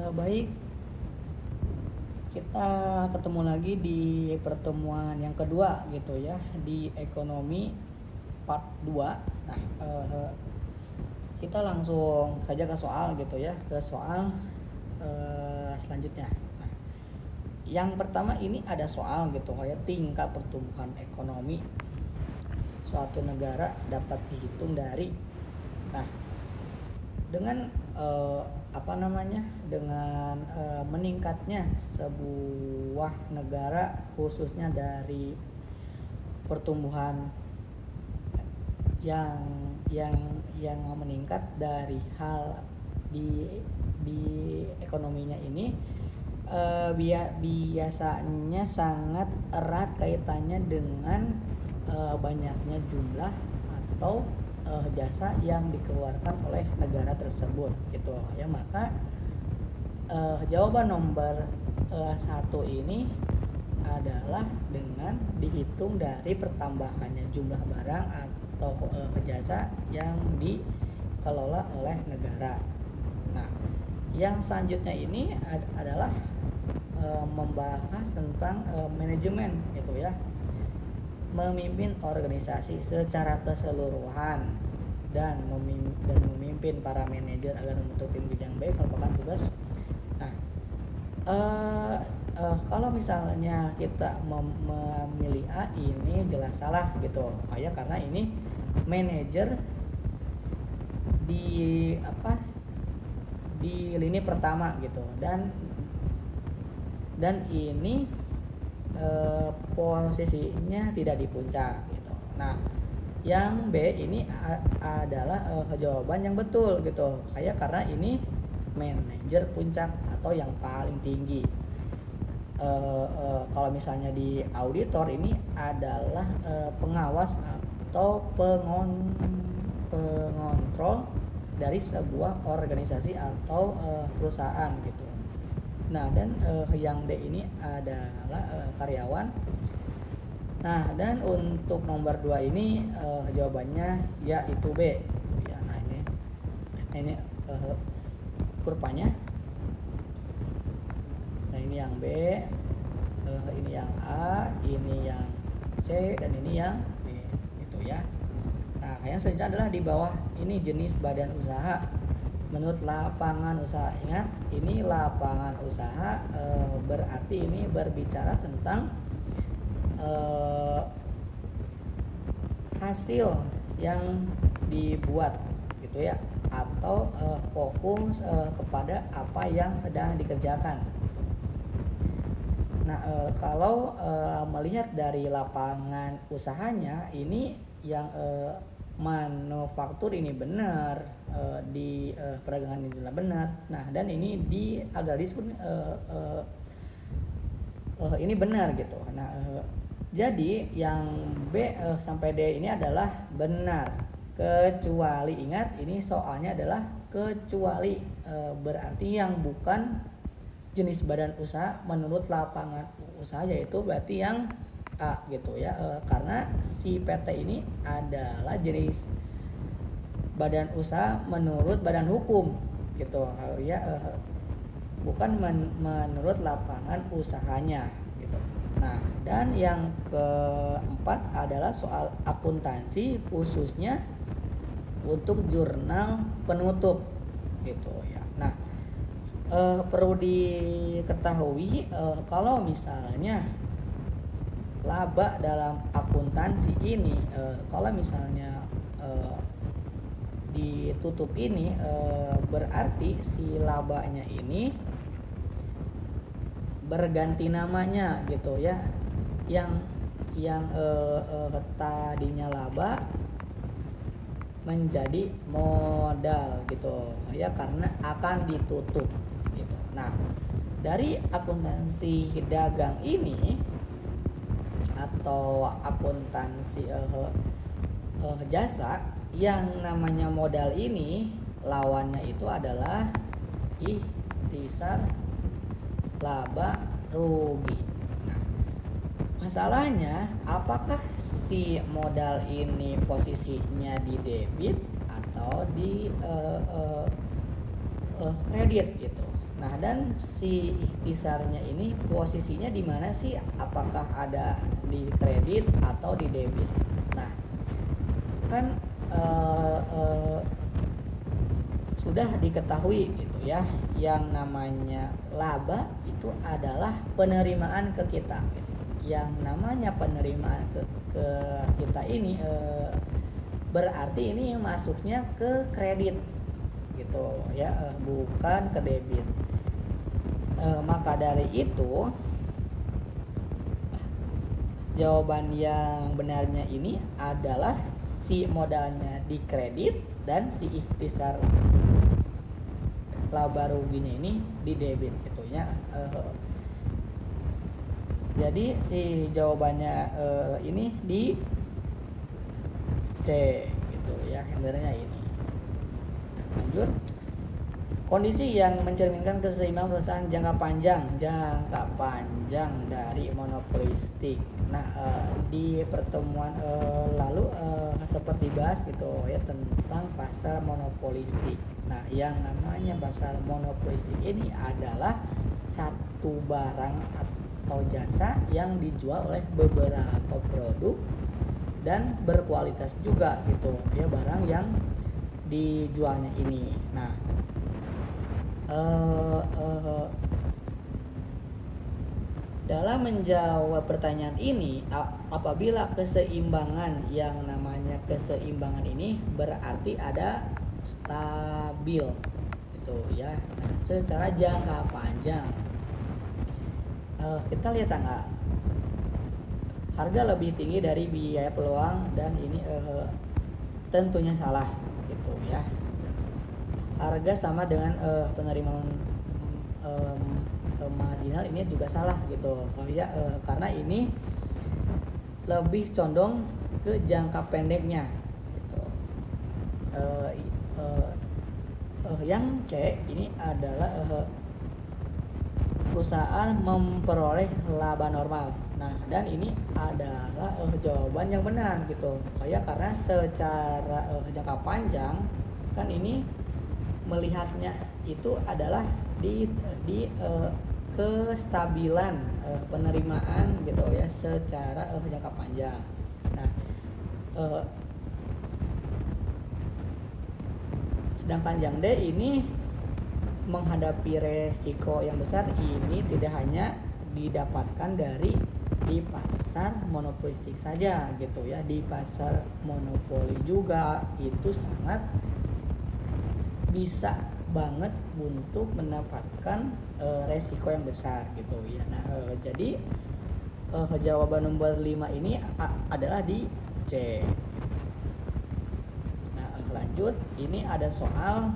Baik, kita ketemu lagi di pertemuan yang kedua gitu ya, di ekonomi part 2. Nah, kita langsung saja ke soal gitu ya, ke soal selanjutnya. Nah, yang pertama ini ada soal gitu kayak tingkat pertumbuhan ekonomi suatu negara dapat dihitung dari. Nah, dengan meningkatnya sebuah negara khususnya dari pertumbuhan yang yang meningkat dari hal di ekonominya ini, biasanya sangat erat kaitannya dengan banyaknya jumlah atau jasa yang dikeluarkan oleh negara tersebut gitu ya. Maka jawaban nomor 1 ini adalah dengan dihitung dari pertambahannya jumlah barang atau jasa yang dikelola oleh negara. Nah, yang selanjutnya ini adalah membahas tentang manajemen gitu ya, memimpin organisasi secara keseluruhan dan memimpin para manajer agar membentuk tim kerja yang baik merupakan tugas. Nah, kalau misalnya kita memilih A, ini jelas salah gitu ya, karena ini manajer di lini pertama gitu, dan ini posisinya tidak di puncak gitu. Nah, yang B ini adalah jawaban yang betul gitu kayak, karena ini manajer puncak atau yang paling tinggi. Kalau misalnya di auditor ini adalah pengawas atau pengontrol dari sebuah organisasi atau perusahaan gitu. Nah, dan yang D ini adalah karyawan. Nah, dan untuk nomor 2 ini jawabannya yaitu B gitu ya. Nah, ini kurvanya. Nah, ini yang B, ini yang A, ini yang C, dan ini yang D gitu ya. Nah, yang selanjutnya adalah di bawah ini jenis badan usaha menurut lapangan usaha. Ingat, ini lapangan usaha berarti ini berbicara tentang hasil yang dibuat gitu ya, atau fokus kepada apa yang sedang dikerjakan. Nah, kalau melihat dari lapangan usahanya ini, yang manufaktur ini benar, di perdagangan ini jelas benar. Nah, dan ini di agraris pun ini benar gitu. Nah, jadi yang B sampai D ini adalah benar, kecuali, ingat ini soalnya adalah kecuali, berarti yang bukan jenis badan usaha menurut lapangan usaha, yaitu berarti yang A gitu ya, karena si PT ini adalah jenis badan usaha menurut badan hukum gitu ya, bukan menurut lapangan usahanya gitu. Nah, dan yang keempat adalah soal akuntansi khususnya untuk jurnal penutup gitu ya. Nah, perlu diketahui kalau misalnya laba dalam akuntansi ini, kalau misalnya ditutup ini, berarti si labanya ini berganti namanya gitu ya, yang tadinya laba menjadi modal gitu ya, karena akan ditutup gitu. Nah, dari akuntansi dagang ini atau akuntansi jasa, yang namanya modal ini lawannya itu adalah ikhtisar laba rugi. Nah, masalahnya apakah si modal ini posisinya di debit atau di kredit gitu. Nah, dan si ikhtisarnya ini posisinya di mana sih? Apakah ada di kredit atau di debit? Nah, kan eh, eh, sudah diketahui gitu ya, yang namanya laba itu adalah penerimaan ke kita gitu. Yang namanya penerimaan ke kita ini berarti ini masuknya ke kredit gitu ya, bukan ke debit. Maka dari itu jawaban yang benarnya ini adalah si modalnya di kredit dan si ikhtisar laba ruginya ini di debit gitu ya. Jadi si jawabannya ini di C gitu ya, yang benarnya ini. Lanjut. Kondisi yang mencerminkan keseimbangan perusahaan jangka panjang dari monopolistik. Nah, di pertemuan lalu sempat dibahas gitu ya tentang pasar monopolistik. Nah, yang namanya pasar monopolistik ini adalah satu barang atau jasa yang dijual oleh beberapa produk dan berkualitas juga gitu ya barang yang dijualnya ini. Nah, dalam menjawab pertanyaan ini, apabila keseimbangan yang namanya keseimbangan ini berarti ada stabil gitu ya. Nah, secara jangka panjang kita lihat nggak, harga lebih tinggi dari biaya peluang dan ini tentunya salah gitu ya. Harga sama dengan penerimaan marginal ini juga salah gitu ya, karena ini lebih condong ke jangka pendeknya gitu. Yang C ini adalah perusahaan memperoleh laba normal. Nah, dan ini adalah jawaban yang benar gitu ya, karena secara jangka panjang kan ini melihatnya itu adalah di kestabilan penerimaan gitu ya secara jangka panjang. Nah, sedangkan yang D ini menghadapi resiko yang besar ini tidak hanya didapatkan di pasar monopolistik saja gitu ya, di pasar monopoli juga itu sangat bisa banget untuk mendapatkan resiko yang besar gitu ya. Nah, jadi jawaban nomor 5 ini adalah di C. Nah, lanjut, ini ada soal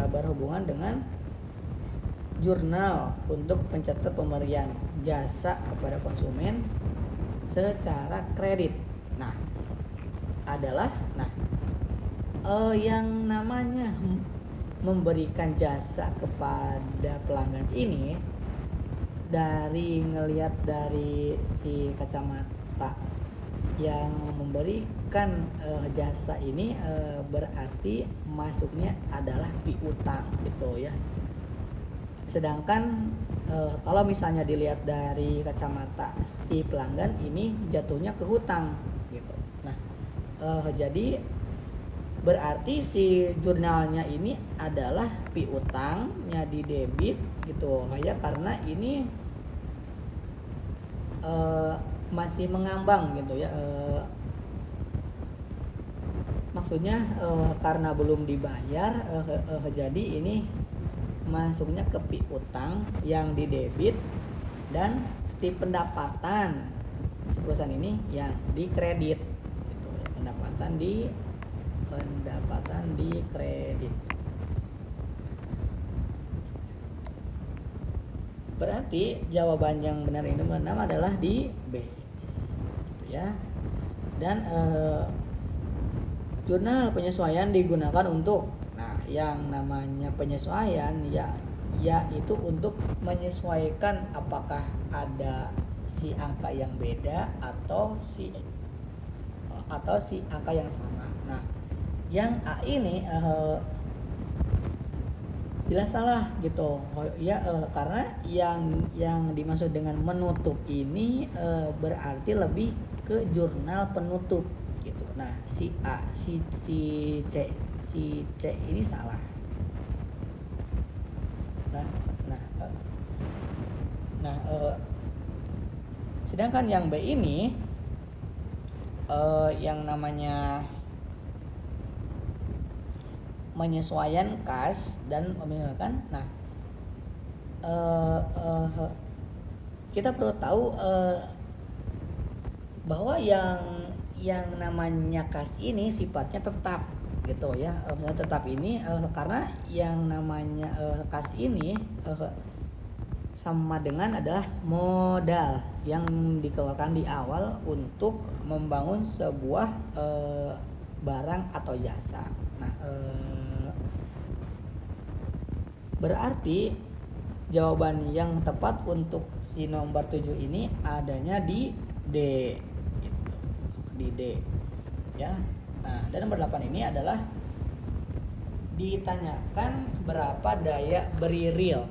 berhubungan dengan jurnal untuk pencatat pemberian jasa kepada konsumen secara kredit. Nah, adalah yang namanya memberikan jasa kepada pelanggan ini, dari ngelihat dari si kacamata yang memberikan jasa ini berarti masuknya adalah piutang gitu ya. Sedangkan kalau misalnya dilihat dari kacamata si pelanggan ini jatuhnya ke hutang gitu. Nah, jadi berarti si jurnalnya ini adalah piutangnya di debit gitu ya, karena ini masih mengambang gitu ya, maksudnya karena belum dibayar, jadi ini masuknya ke piutang yang di debit, dan si pendapatan si perusahaan ini yang di kredit gitu ya, pendapatan di kredit. Berarti jawaban yang benar ini nomor 6 adalah di B gitu ya. Dan jurnal penyesuaian digunakan untuk, nah, yang namanya penyesuaian yaitu untuk menyesuaikan apakah ada si angka yang beda atau si angka yang sama. Nah, yang A ini jelas salah gitu. Ya karena yang dimaksud dengan menutup ini berarti lebih ke jurnal penutup gitu. Nah, si A, si C ini salah. Nah, nah, sedangkan yang B ini yang namanya menyesuaikan kas dan meminimalkan. Nah, kita perlu tahu bahwa yang namanya kas ini sifatnya tetap gitu ya. Tetap ini karena yang namanya kas ini sama dengan adalah modal yang dikeluarkan di awal untuk membangun sebuah barang atau jasa. Nah, berarti jawaban yang tepat untuk si nomor 7 ini adanya di D gitu. Di D ya. Nah, dan nomor 8 ini adalah ditanyakan berapa daya beri real.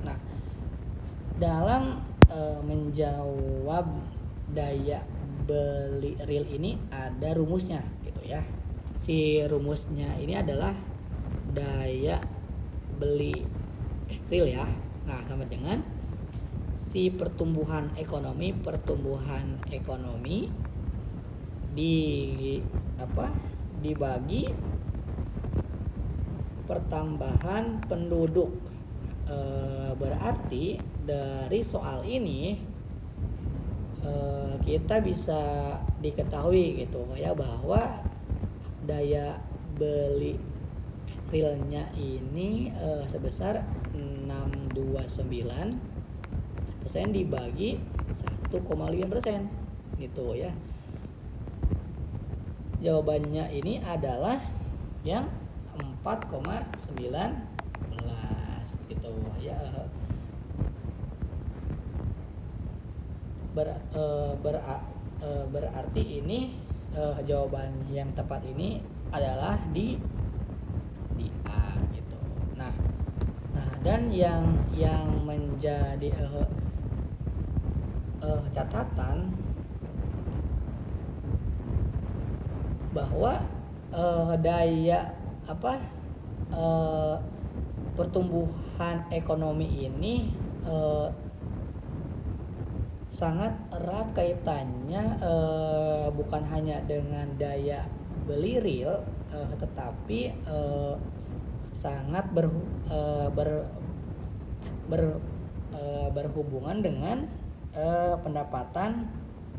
Nah, dalam menjawab daya beli real ini ada rumusnya gitu ya. Si rumusnya ini adalah daya beli real ya. Nah, sama dengan si pertumbuhan ekonomi dibagi pertambahan penduduk. Berarti dari soal ini kita bisa diketahui gitu ya bahwa daya beli realnya ini sebesar 629% dibagi 1,5% gitu ya. Jawabannya ini adalah yang 4,19 gitu ya. Berarti ini jawaban yang tepat ini adalah di A gitu. Nah dan yang menjadi catatan bahwa daya pertumbuhan ekonomi ini sangat erat kaitannya bukan hanya dengan daya beli real tetapi sangat berhubungan dengan pendapatan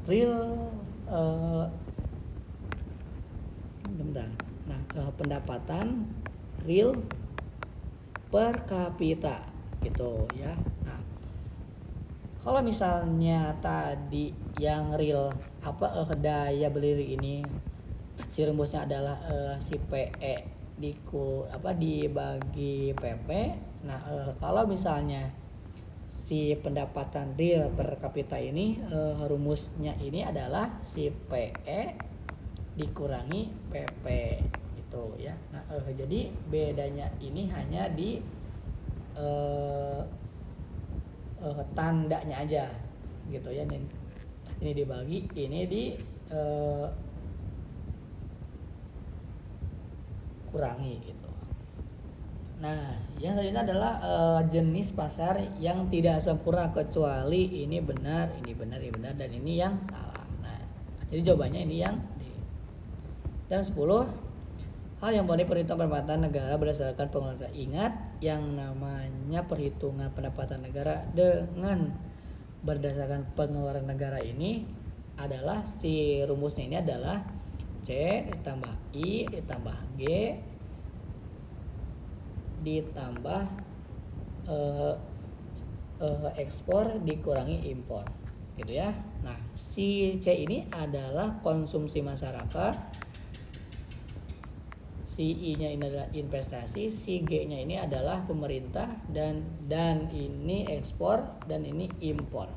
real pendapatan real per kapita gitu ya. Nah, kalau misalnya tadi yang real daya beli ini si rumusnya adalah si PE dibagi PP. Nah, kalau misalnya si pendapatan real per kapita ini rumusnya ini adalah si PE dikurangi PP gitu ya. Nah, jadi bedanya ini hanya di tandanya aja gitu ya. Ini dibagi, ini di kurangi gitu. Nah, yang selanjutnya adalah jenis pasar yang tidak sempurna kecuali ini benar, dan ini yang salah. Nah, jadi jawabannya ini yang D. Dan 10, hal yang boleh perhitungan pendapatan negara berdasarkan pengeluaran. Ingat, yang namanya perhitungan pendapatan negara dengan berdasarkan pengeluaran negara ini adalah si rumusnya ini adalah C ditambah I ditambah G ditambah ekspor dikurangi impor gitu ya. Nah, si C ini adalah konsumsi masyarakat, si I-nya ini adalah investasi, si G-nya ini adalah pemerintah dan ini ekspor dan ini impor.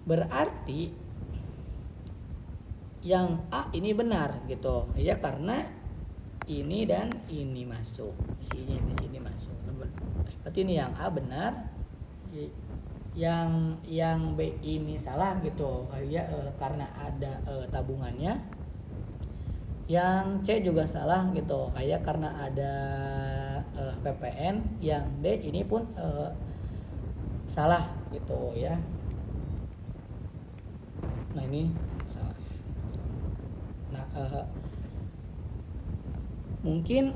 Berarti yang A ini benar gitu ya, karena ini dan ini masuk, isinya di sini masuk. Berarti ini yang A benar, yang B ini salah gitu kayak karena ada tabungannya. Yang C juga salah gitu kayak karena ada PPN. Yang D ini pun salah gitu ya. Nah ini salah. Nah mungkin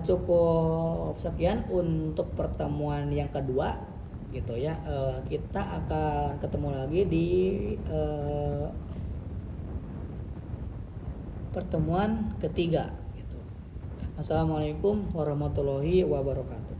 cukup sekian untuk pertemuan yang kedua gitu ya. Kita akan ketemu lagi di pertemuan ketiga gitu. Assalamualaikum warahmatullahi wabarakatuh.